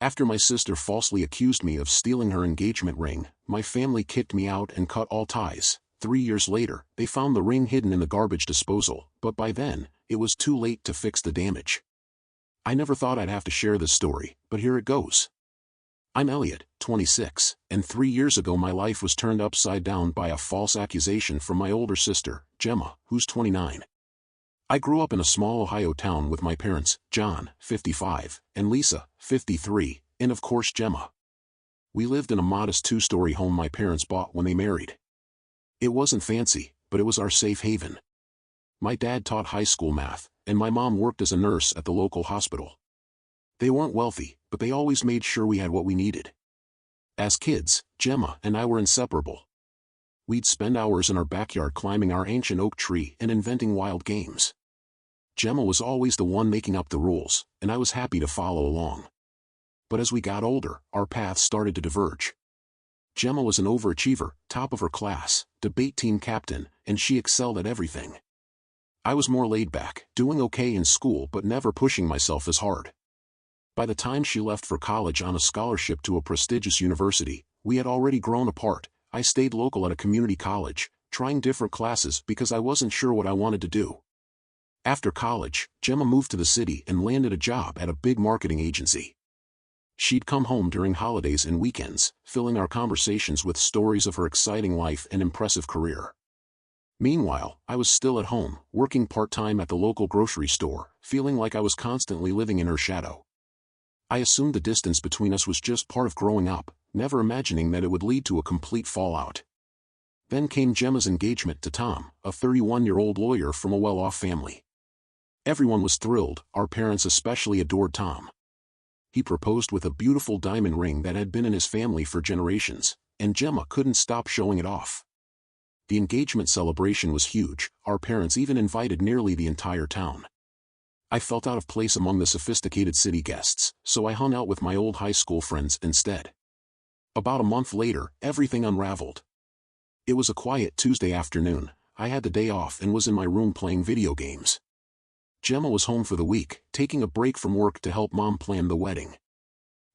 After my sister falsely accused me of stealing her engagement ring, my family kicked me out and cut all ties. 3 years later, they found the ring hidden in the garbage disposal, but by then, it was too late to fix the damage. I never thought I'd have to share this story, but here it goes. I'm Elliot, 26, and 3 years ago my life was turned upside down by a false accusation from my older sister, Gemma, who's 29. I grew up in a small Ohio town with my parents, John, 55, and Lisa, 53, and of course Gemma. We lived in a modest two-story home my parents bought when they married. It wasn't fancy, but it was our safe haven. My dad taught high school math, and my mom worked as a nurse at the local hospital. They weren't wealthy, but they always made sure we had what we needed. As kids, Gemma and I were inseparable. We'd spend hours in our backyard climbing our ancient oak tree and inventing wild games. Gemma was always the one making up the rules, and I was happy to follow along. But as we got older, our paths started to diverge. Gemma was an overachiever, top of her class, debate team captain, and she excelled at everything. I was more laid back, doing okay in school but never pushing myself as hard. By the time she left for college on a scholarship to a prestigious university, we had already grown apart. I stayed local at a community college, trying different classes because I wasn't sure what I wanted to do. After college, Gemma moved to the city and landed a job at a big marketing agency. She'd come home during holidays and weekends, filling our conversations with stories of her exciting life and impressive career. Meanwhile, I was still at home, working part-time at the local grocery store, feeling like I was constantly living in her shadow. I assumed the distance between us was just part of growing up, never imagining that it would lead to a complete fallout. Then came Gemma's engagement to Tom, a 31-year-old lawyer from a well-off family. Everyone was thrilled, our parents especially adored Tom. He proposed with a beautiful diamond ring that had been in his family for generations, and Gemma couldn't stop showing it off. The engagement celebration was huge, our parents even invited nearly the entire town. I felt out of place among the sophisticated city guests, so I hung out with my old high school friends instead. About a month later, everything unraveled. It was a quiet Tuesday afternoon. I had the day off and was in my room playing video games. Gemma was home for the week, taking a break from work to help Mom plan the wedding.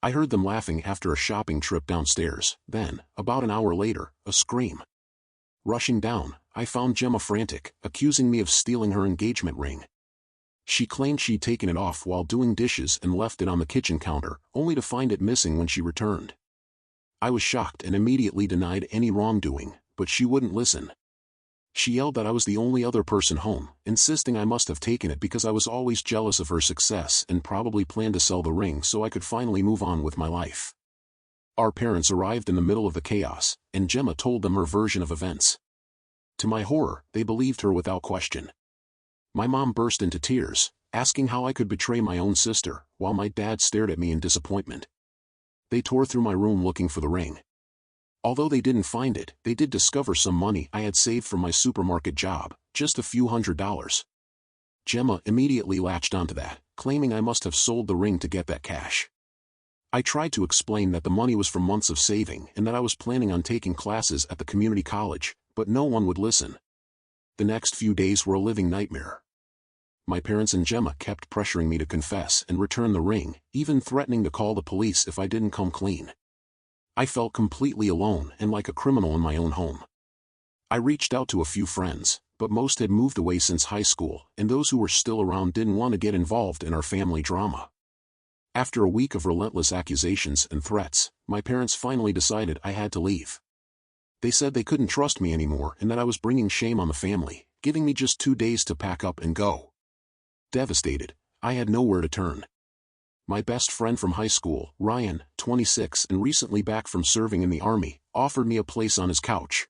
I heard them laughing after a shopping trip downstairs, then, about an hour later, a scream. Rushing down, I found Gemma frantic, accusing me of stealing her engagement ring. She claimed she'd taken it off while doing dishes and left it on the kitchen counter, only to find it missing when she returned. I was shocked and immediately denied any wrongdoing, but she wouldn't listen. She yelled that I was the only other person home, insisting I must have taken it because I was always jealous of her success and probably planned to sell the ring so I could finally move on with my life. Our parents arrived in the middle of the chaos, and Gemma told them her version of events. To my horror, they believed her without question. My mom burst into tears, asking how I could betray my own sister, while my dad stared at me in disappointment. They tore through my room looking for the ring. Although they didn't find it, they did discover some money I had saved from my supermarket job, just a few $100s. Gemma immediately latched onto that, claiming I must have sold the ring to get that cash. I tried to explain that the money was from months of saving and that I was planning on taking classes at the community college, but no one would listen. The next few days were a living nightmare. My parents and Gemma kept pressuring me to confess and return the ring, even threatening to call the police if I didn't come clean. I felt completely alone and like a criminal in my own home. I reached out to a few friends, but most had moved away since high school, and those who were still around didn't want to get involved in our family drama. After a week of relentless accusations and threats, my parents finally decided I had to leave. They said they couldn't trust me anymore and that I was bringing shame on the family, giving me just 2 days to pack up and go. Devastated, I had nowhere to turn. My best friend from high school, Ryan, 26 and recently back from serving in the Army, offered me a place on his couch.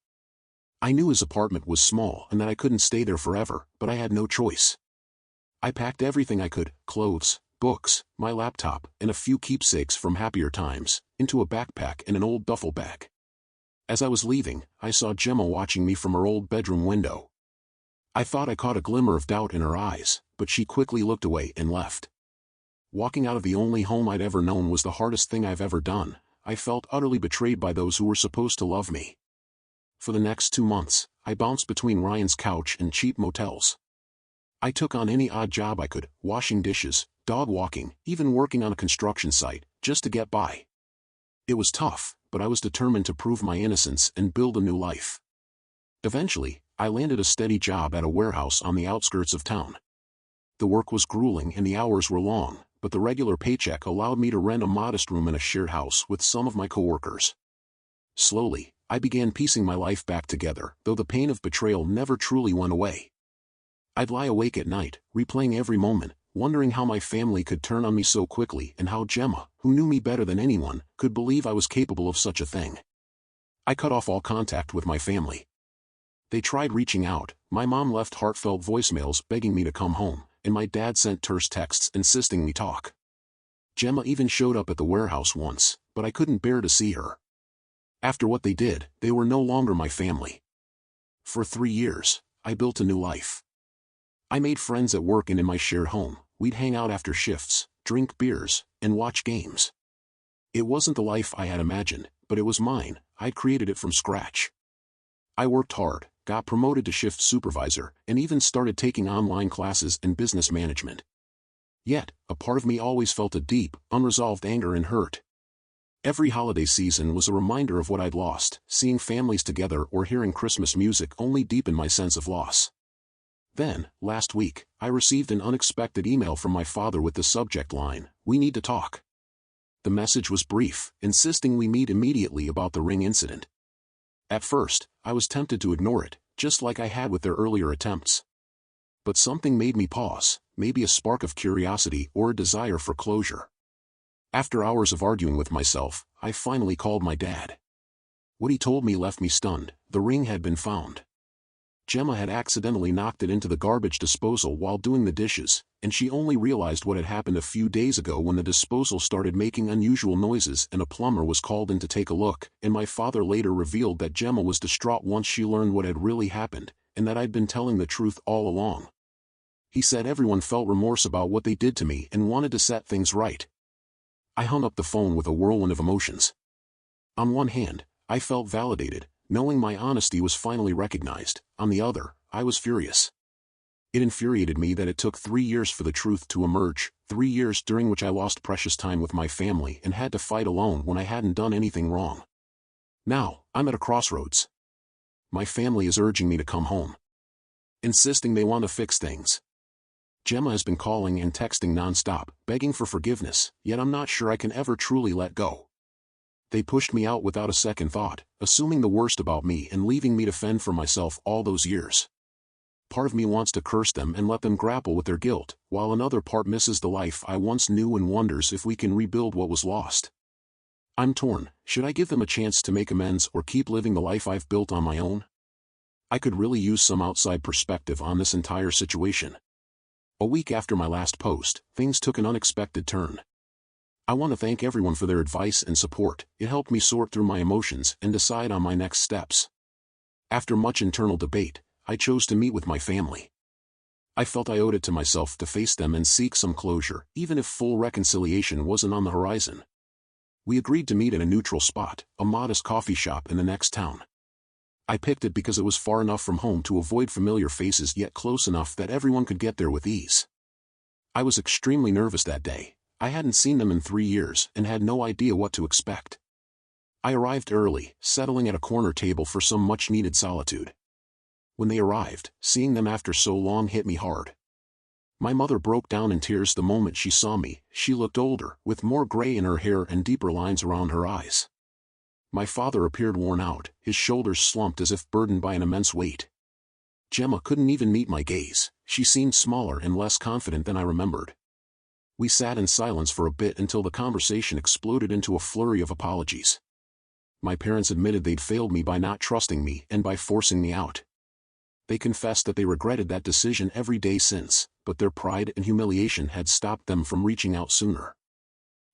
I knew his apartment was small and that I couldn't stay there forever, but I had no choice. I packed everything I could, clothes, books, my laptop, and a few keepsakes from happier times, into a backpack and an old duffel bag. As I was leaving, I saw Gemma watching me from her old bedroom window. I thought I caught a glimmer of doubt in her eyes, but she quickly looked away and left. Walking out of the only home I'd ever known was the hardest thing I've ever done. I felt utterly betrayed by those who were supposed to love me. For the next 2 months, I bounced between Ryan's couch and cheap motels. I took on any odd job I could, washing dishes, dog walking, even working on a construction site, just to get by. It was tough, but I was determined to prove my innocence and build a new life. Eventually, I landed a steady job at a warehouse on the outskirts of town. The work was grueling and the hours were long, but the regular paycheck allowed me to rent a modest room in a shared house with some of my coworkers. Slowly, I began piecing my life back together, though the pain of betrayal never truly went away. I'd lie awake at night, replaying every moment, wondering how my family could turn on me so quickly and how Gemma, who knew me better than anyone, could believe I was capable of such a thing. I cut off all contact with my family. They tried reaching out, my mom left heartfelt voicemails begging me to come home, and my dad sent terse texts insisting we talk. Gemma even showed up at the warehouse once, but I couldn't bear to see her. After what they did, they were no longer my family. For 3 years, I built a new life. I made friends at work and in my shared home. We'd hang out after shifts, drink beers, and watch games. It wasn't the life I had imagined, but it was mine. I'd created it from scratch. I worked hard, got promoted to shift supervisor, and even started taking online classes in business management. Yet, a part of me always felt a deep, unresolved anger and hurt. Every holiday season was a reminder of what I'd lost. Seeing families together or hearing Christmas music only deepened my sense of loss. Then, last week, I received an unexpected email from my father with the subject line, "We need to talk." The message was brief, insisting we meet immediately about the ring incident. At first, I was tempted to ignore it, just like I had with their earlier attempts. But something made me pause, maybe a spark of curiosity or a desire for closure. After hours of arguing with myself, I finally called my dad. What he told me left me stunned. The ring had been found. Gemma had accidentally knocked it into the garbage disposal while doing the dishes, and she only realized what had happened a few days ago when the disposal started making unusual noises and a plumber was called in to take a look, and my father later revealed that Gemma was distraught once she learned what had really happened, and that I'd been telling the truth all along. He said everyone felt remorse about what they did to me and wanted to set things right. I hung up the phone with a whirlwind of emotions. On one hand, I felt validated, knowing my honesty was finally recognized. On the other, I was furious. It infuriated me that it took 3 years for the truth to emerge, 3 years during which I lost precious time with my family and had to fight alone when I hadn't done anything wrong. Now, I'm at a crossroads. My family is urging me to come home, insisting they want to fix things. Gemma has been calling and texting nonstop, begging for forgiveness, yet I'm not sure I can ever truly let go. They pushed me out without a second thought, assuming the worst about me and leaving me to fend for myself all those years. Part of me wants to curse them and let them grapple with their guilt, while another part misses the life I once knew and wonders if we can rebuild what was lost. I'm torn. Should I give them a chance to make amends or keep living the life I've built on my own? I could really use some outside perspective on this entire situation. A week after my last post, things took an unexpected turn. I want to thank everyone for their advice and support. It helped me sort through my emotions and decide on my next steps. After much internal debate, I chose to meet with my family. I felt I owed it to myself to face them and seek some closure, even if full reconciliation wasn't on the horizon. We agreed to meet at a neutral spot, a modest coffee shop in the next town. I picked it because it was far enough from home to avoid familiar faces yet close enough that everyone could get there with ease. I was extremely nervous that day. I hadn't seen them in 3 years and had no idea what to expect. I arrived early, settling at a corner table for some much-needed solitude. When they arrived, seeing them after so long hit me hard. My mother broke down in tears the moment she saw me. She looked older, with more gray in her hair and deeper lines around her eyes. My father appeared worn out, his shoulders slumped as if burdened by an immense weight. Gemma couldn't even meet my gaze. She seemed smaller and less confident than I remembered. We sat in silence for a bit until the conversation exploded into a flurry of apologies. My parents admitted they'd failed me by not trusting me and by forcing me out. They confessed that they regretted that decision every day since, but their pride and humiliation had stopped them from reaching out sooner.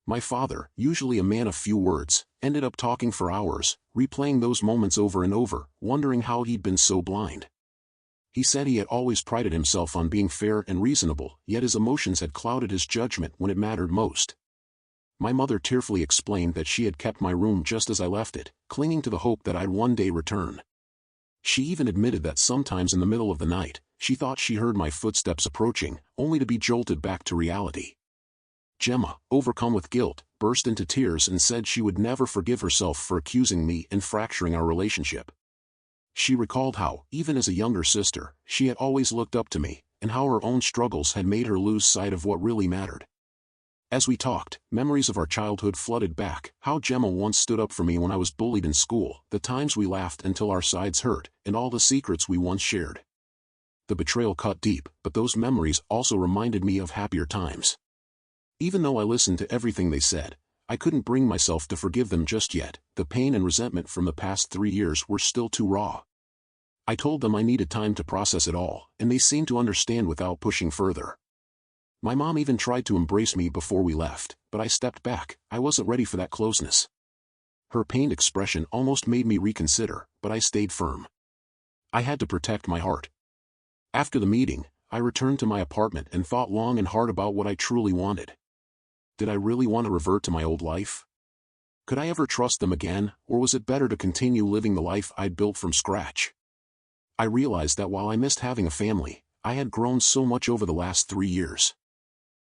My father, usually a man of few words, ended up talking for hours, replaying those moments over and over, wondering how he'd been so blind. He said he had always prided himself on being fair and reasonable, yet his emotions had clouded his judgment when it mattered most. My mother tearfully explained that she had kept my room just as I left it, clinging to the hope that I'd one day return. She even admitted that sometimes in the middle of the night, she thought she heard my footsteps approaching, only to be jolted back to reality. Gemma, overcome with guilt, burst into tears and said she would never forgive herself for accusing me and fracturing our relationship. She recalled how, even as a younger sister, she had always looked up to me, and how her own struggles had made her lose sight of what really mattered. As we talked, memories of our childhood flooded back, how Gemma once stood up for me when I was bullied in school, the times we laughed until our sides hurt, and all the secrets we once shared. The betrayal cut deep, but those memories also reminded me of happier times. Even though I listened to everything they said, I couldn't bring myself to forgive them just yet. The pain and resentment from the past 3 years were still too raw. I told them I needed time to process it all, and they seemed to understand without pushing further. My mom even tried to embrace me before we left, but I stepped back. I wasn't ready for that closeness. Her pained expression almost made me reconsider, but I stayed firm. I had to protect my heart. After the meeting, I returned to my apartment and thought long and hard about what I truly wanted. Did I really want to revert to my old life? Could I ever trust them again, or was it better to continue living the life I'd built from scratch? I realized that while I missed having a family, I had grown so much over the last 3 years.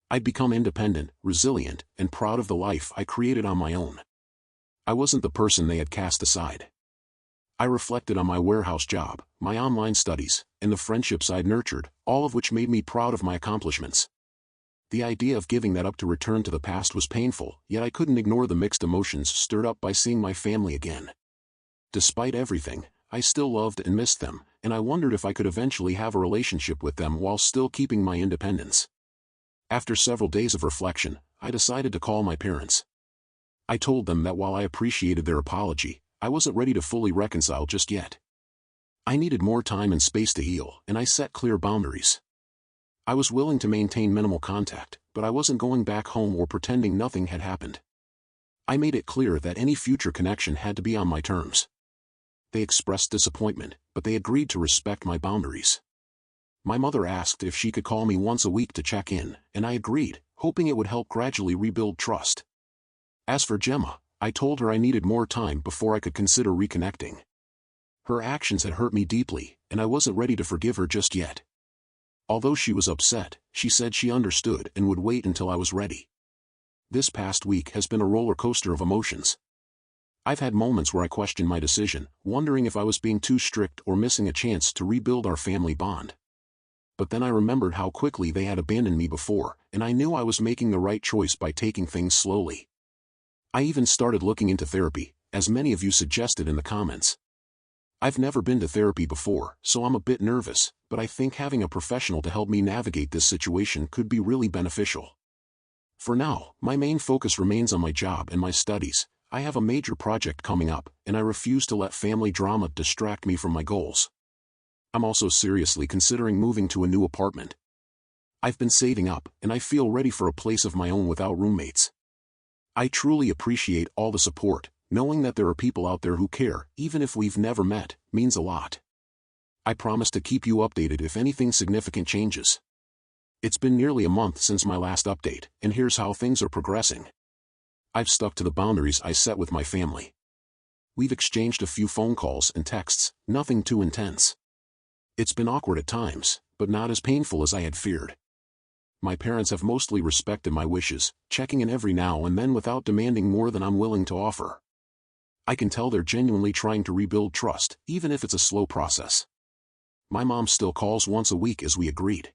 I'd become independent, resilient, and proud of the life I created on my own. I wasn't the person they had cast aside. I reflected on my warehouse job, my online studies, and the friendships I'd nurtured, all of which made me proud of my accomplishments. The idea of giving that up to return to the past was painful, yet I couldn't ignore the mixed emotions stirred up by seeing my family again. Despite everything, I still loved and missed them, and I wondered if I could eventually have a relationship with them while still keeping my independence. After several days of reflection, I decided to call my parents. I told them that while I appreciated their apology, I wasn't ready to fully reconcile just yet. I needed more time and space to heal, and I set clear boundaries. I was willing to maintain minimal contact, but I wasn't going back home or pretending nothing had happened. I made it clear that any future connection had to be on my terms. They expressed disappointment, but they agreed to respect my boundaries. My mother asked if she could call me once a week to check in, and I agreed, hoping it would help gradually rebuild trust. As for Gemma, I told her I needed more time before I could consider reconnecting. Her actions had hurt me deeply, and I wasn't ready to forgive her just yet. Although she was upset, she said she understood and would wait until I was ready. This past week has been a roller coaster of emotions. I've had moments where I questioned my decision, wondering if I was being too strict or missing a chance to rebuild our family bond. But then I remembered how quickly they had abandoned me before, and I knew I was making the right choice by taking things slowly. I even started looking into therapy, as many of you suggested in the comments. I've never been to therapy before, so I'm a bit nervous, but I think having a professional to help me navigate this situation could be really beneficial. For now, my main focus remains on my job and my studies. I have a major project coming up, and I refuse to let family drama distract me from my goals. I'm also seriously considering moving to a new apartment. I've been saving up, and I feel ready for a place of my own without roommates. I truly appreciate all the support. Knowing that there are people out there who care, even if we've never met, means a lot. I promise to keep you updated if anything significant changes. It's been nearly a month since my last update, and here's how things are progressing. I've stuck to the boundaries I set with my family. We've exchanged a few phone calls and texts, nothing too intense. It's been awkward at times, but not as painful as I had feared. My parents have mostly respected my wishes, checking in every now and then without demanding more than I'm willing to offer. I can tell they're genuinely trying to rebuild trust, even if it's a slow process. My mom still calls once a week as we agreed.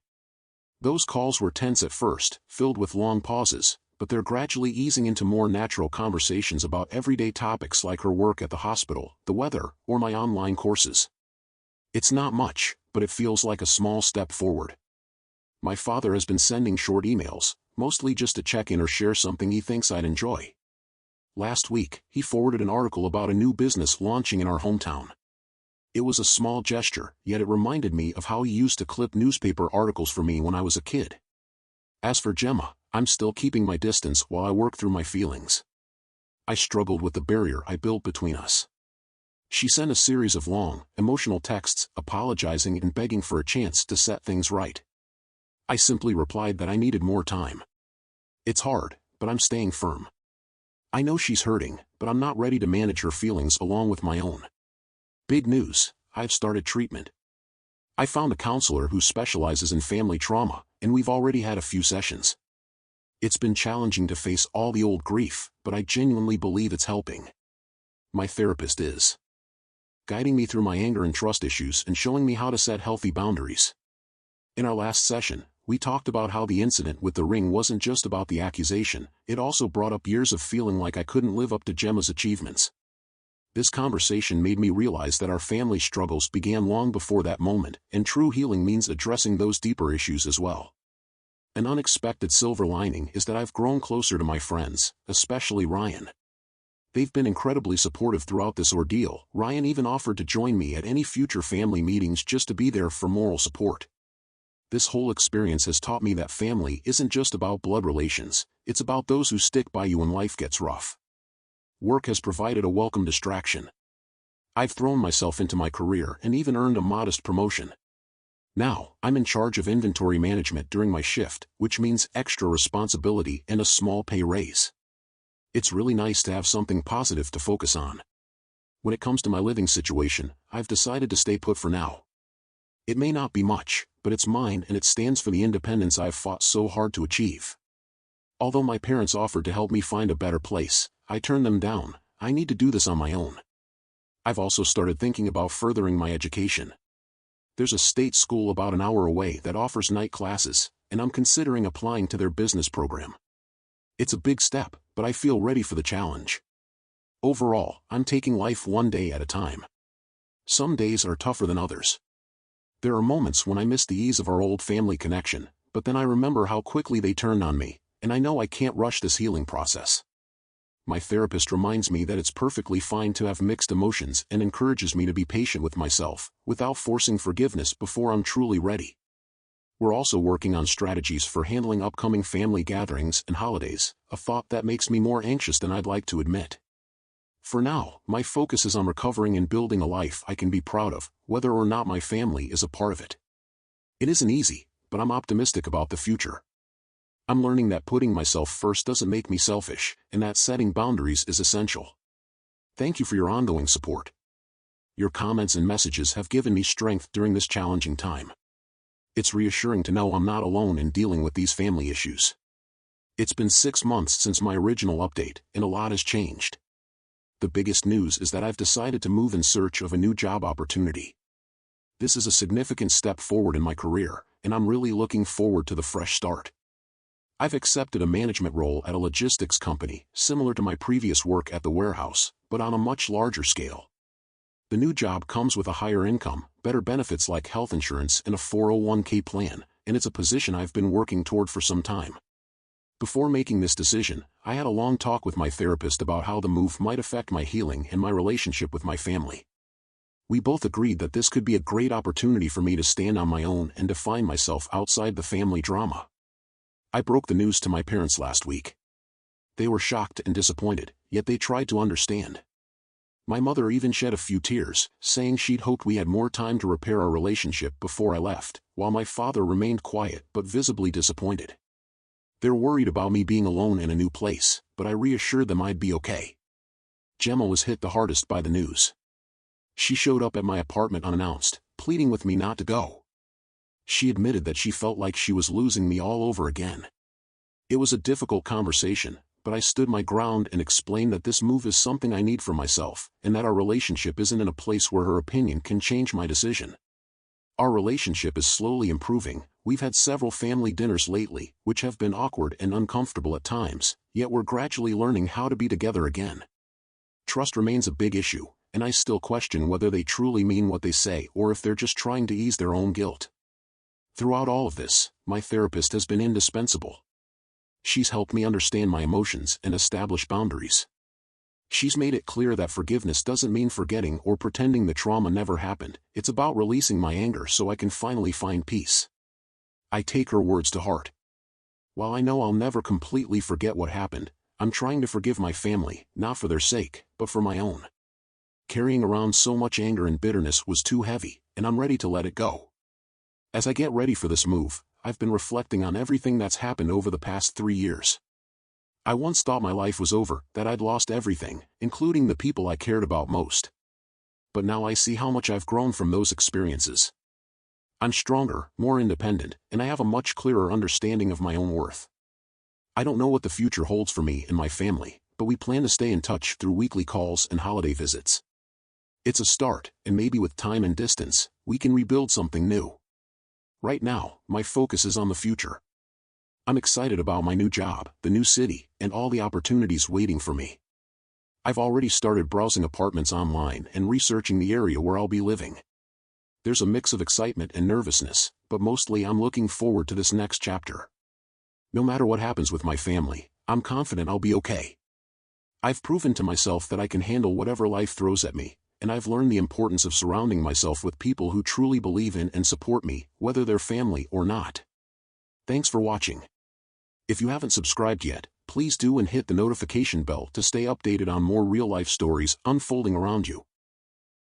Those calls were tense at first, filled with long pauses, but they're gradually easing into more natural conversations about everyday topics like her work at the hospital, the weather, or my online courses. It's not much, but it feels like a small step forward. My father has been sending short emails, mostly just to check in or share something he thinks I'd enjoy. Last week, he forwarded an article about a new business launching in our hometown. It was a small gesture, yet it reminded me of how he used to clip newspaper articles for me when I was a kid. As for Gemma, I'm still keeping my distance while I work through my feelings. I struggled with the barrier I built between us. She sent a series of long, emotional texts, apologizing and begging for a chance to set things right. I simply replied that I needed more time. It's hard, but I'm staying firm. I know she's hurting, but I'm not ready to manage her feelings along with my own. Big news, I've started treatment. I found a counselor who specializes in family trauma, and we've already had a few sessions. It's been challenging to face all the old grief, but I genuinely believe it's helping. My therapist is guiding me through my anger and trust issues and showing me how to set healthy boundaries. In our last session, we talked about how the incident with the ring wasn't just about the accusation, it also brought up years of feeling like I couldn't live up to Gemma's achievements. This conversation made me realize that our family struggles began long before that moment, and true healing means addressing those deeper issues as well. An unexpected silver lining is that I've grown closer to my friends, especially Ryan. They've been incredibly supportive throughout this ordeal. Ryan even offered to join me at any future family meetings just to be there for moral support. This whole experience has taught me that family isn't just about blood relations, it's about those who stick by you when life gets rough. Work has provided a welcome distraction. I've thrown myself into my career and even earned a modest promotion. Now, I'm in charge of inventory management during my shift, which means extra responsibility and a small pay raise. It's really nice to have something positive to focus on. When it comes to my living situation, I've decided to stay put for now. It may not be much, but it's mine and it stands for the independence I've fought so hard to achieve. Although my parents offered to help me find a better place, I turned them down. I need to do this on my own. I've also started thinking about furthering my education. There's a state school about an hour away that offers night classes, and I'm considering applying to their business program. It's a big step, but I feel ready for the challenge. Overall, I'm taking life one day at a time. Some days are tougher than others. There are moments when I miss the ease of our old family connection, but then I remember how quickly they turned on me, and I know I can't rush this healing process. My therapist reminds me that it's perfectly fine to have mixed emotions and encourages me to be patient with myself, without forcing forgiveness before I'm truly ready. We're also working on strategies for handling upcoming family gatherings and holidays, a thought that makes me more anxious than I'd like to admit. For now, my focus is on recovering and building a life I can be proud of, whether or not my family is a part of it. It isn't easy, but I'm optimistic about the future. I'm learning that putting myself first doesn't make me selfish, and that setting boundaries is essential. Thank you for your ongoing support. Your comments and messages have given me strength during this challenging time. It's reassuring to know I'm not alone in dealing with these family issues. It's been 6 months since my original update, and a lot has changed. The biggest news is that I've decided to move in search of a new job opportunity. This is a significant step forward in my career, and I'm really looking forward to the fresh start. I've accepted a management role at a logistics company, similar to my previous work at the warehouse, but on a much larger scale. The new job comes with a higher income, better benefits like health insurance and a 401k plan, and it's a position I've been working toward for some time. Before making this decision, I had a long talk with my therapist about how the move might affect my healing and my relationship with my family. We both agreed that this could be a great opportunity for me to stand on my own and define myself outside the family drama. I broke the news to my parents last week. They were shocked and disappointed, yet they tried to understand. My mother even shed a few tears, saying she'd hoped we had more time to repair our relationship before I left, while my father remained quiet but visibly disappointed. They're worried about me being alone in a new place, but I reassured them I'd be okay. Gemma was hit the hardest by the news. She showed up at my apartment unannounced, pleading with me not to go. She admitted that she felt like she was losing me all over again. It was a difficult conversation, but I stood my ground and explained that this move is something I need for myself, and that our relationship isn't in a place where her opinion can change my decision. Our relationship is slowly improving. We've had several family dinners lately, which have been awkward and uncomfortable at times, yet we're gradually learning how to be together again. Trust remains a big issue, and I still question whether they truly mean what they say or if they're just trying to ease their own guilt. Throughout all of this, my therapist has been indispensable. She's helped me understand my emotions and establish boundaries. She's made it clear that forgiveness doesn't mean forgetting or pretending the trauma never happened. It's about releasing my anger so I can finally find peace. I take her words to heart. While I know I'll never completely forget what happened, I'm trying to forgive my family, not for their sake, but for my own. Carrying around so much anger and bitterness was too heavy, and I'm ready to let it go. As I get ready for this move, I've been reflecting on everything that's happened over the past 3 years. I once thought my life was over, that I'd lost everything, including the people I cared about most. but now I see how much I've grown from those experiences. I'm stronger, more independent, and I have a much clearer understanding of my own worth. I don't know what the future holds for me and my family, but we plan to stay in touch through weekly calls and holiday visits. It's a start, and maybe with time and distance, we can rebuild something new. Right now, my focus is on the future. I'm excited about my new job, the new city, and all the opportunities waiting for me. I've already started browsing apartments online and researching the area where I'll be living. There's a mix of excitement and nervousness, but mostly I'm looking forward to this next chapter. No matter what happens with my family, I'm confident I'll be okay. I've proven to myself that I can handle whatever life throws at me, and I've learned the importance of surrounding myself with people who truly believe in and support me, whether they're family or not. Thanks for watching. If you haven't subscribed yet, please do and hit the notification bell to stay updated on more real-life stories unfolding around you.